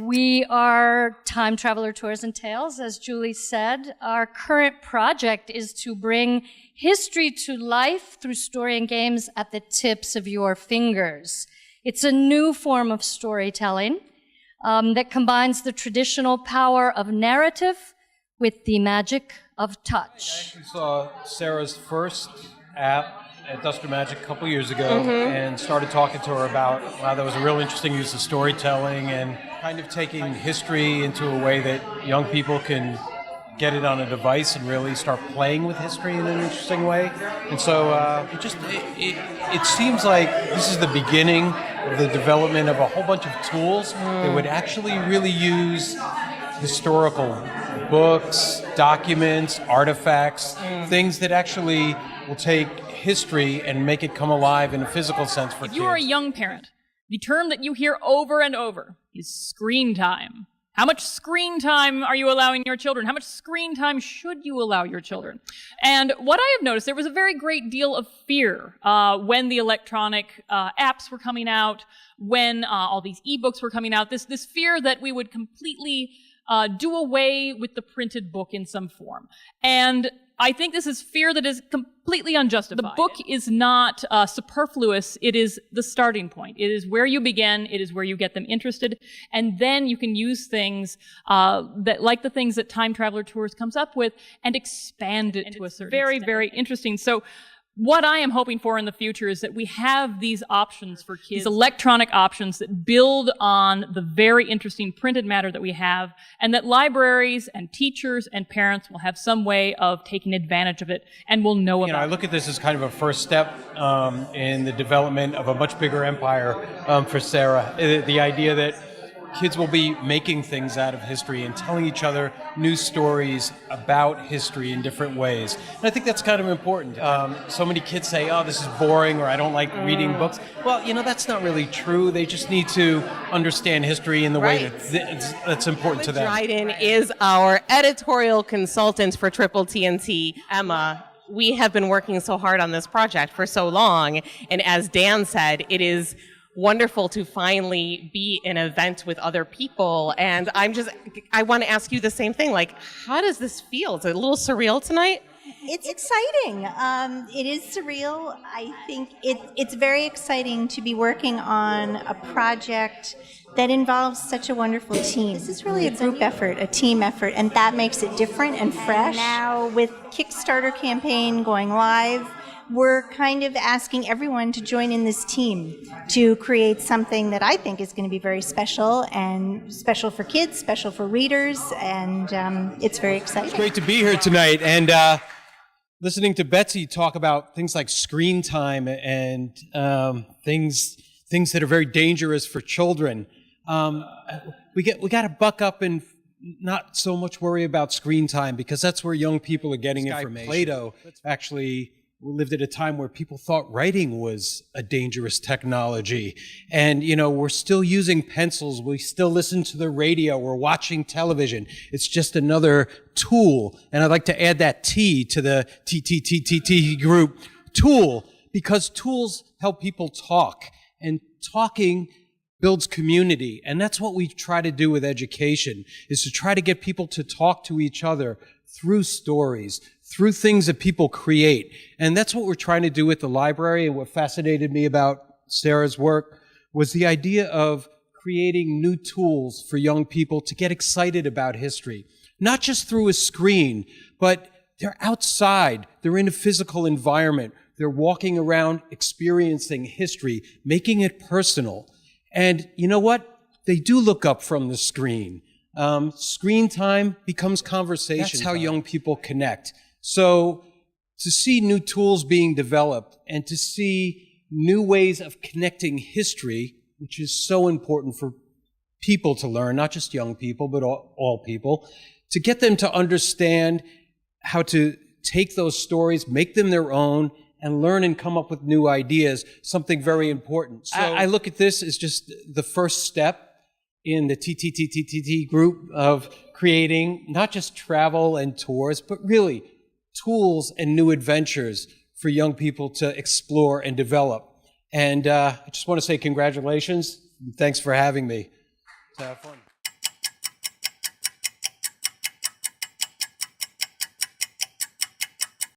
We are Time Traveler Tours and Tales, as Julie said. Our current project is to bring history to life through story and games at the tips of your fingers. It's a new form of storytelling that combines the traditional power of narrative with the magic of touch. I actually saw Sarah's first app at Duster Magic a couple years ago and started talking to her about how that was a real interesting use of storytelling and kind of taking history into a way that young people can get it on a device and really start playing with history in an interesting way. And so it seems like this is the beginning of the development of a whole bunch of tools that would actually really use historical books, documents, artifacts, things that actually will take history and make it come alive in a physical sense for kids. If you are a young parent, the term that you hear over and over is screen time. How much screen time are you allowing your children? How much screen time should you allow your children? And what I have noticed, there was a very great deal of fear when the electronic apps were coming out, when all these ebooks were coming out, this fear that we would completely do away with the printed book in some form. And I think this is fear that is completely unjustified. The book is not superfluous. It is the starting point. It is where you begin. It is where you get them interested. And then you can use things that, like the things that Time Traveler Tours comes up with, and expand it to a certain extent. Very interesting. So what I am hoping for in the future is that we have these options for kids, these electronic options that build on the very interesting printed matter that we have, and that libraries and teachers and parents will have some way of taking advantage of it and will know about it. I look at this as kind of a first step in the development of a much bigger empire for Sarah. The idea that kids will be making things out of history and telling each other new stories about history in different ways. And I think that's kind of important. So many kids say, oh, this is boring, or I don't like reading books. Well, that's not really true. They just need to understand history in the way that's important to them. Dryden is our editorial consultant for Triple TNT. Emma, we have been working so hard on this project for so long, and as Dan said, it is wonderful to finally be an event with other people. And I want to ask you the same thing. Like, how does this feel? Is it a little surreal tonight? It's exciting. It is surreal. I think it's very exciting to be working on a project that involves such a wonderful team. This is really a group effort, a team effort, and that makes it different and fresh. And now with Kickstarter campaign going live, we're kind of asking everyone to join in this team to create something that I think is going to be very special, and special for kids, special for readers, and it's very exciting. It's great to be here tonight, and listening to Betsy talk about things like screen time and things that are very dangerous for children. We got to buck up and not so much worry about screen time, because that's where young people are getting information. Plato actually lived at a time where people thought writing was a dangerous technology. And, we're still using pencils. We still listen to the radio. We're watching television. It's just another tool. And I'd like to add that T to the T group, tool, because tools help people talk. And talking builds community. And that's what we try to do with education, is to try to get people to talk to each other through stories, through things that people create. And that's what we're trying to do with the library. And what fascinated me about Sarah's work was the idea of creating new tools for young people to get excited about history, not just through a screen, but they're outside, they're in a physical environment, they're walking around experiencing history, making it personal. And you know what? They do look up from the screen. Screen time becomes conversation. That's how young people connect. So to see new tools being developed and to see new ways of connecting history, which is so important for people to learn, not just young people, but all people, to get them to understand how to take those stories, make them their own, and learn and come up with new ideas, something very important. So I look at this as just the first step in the TTTTT group of creating not just travel and tours, but really tools and new adventures for young people to explore and develop. And I just want to say congratulations. Thanks for having me. To have fun.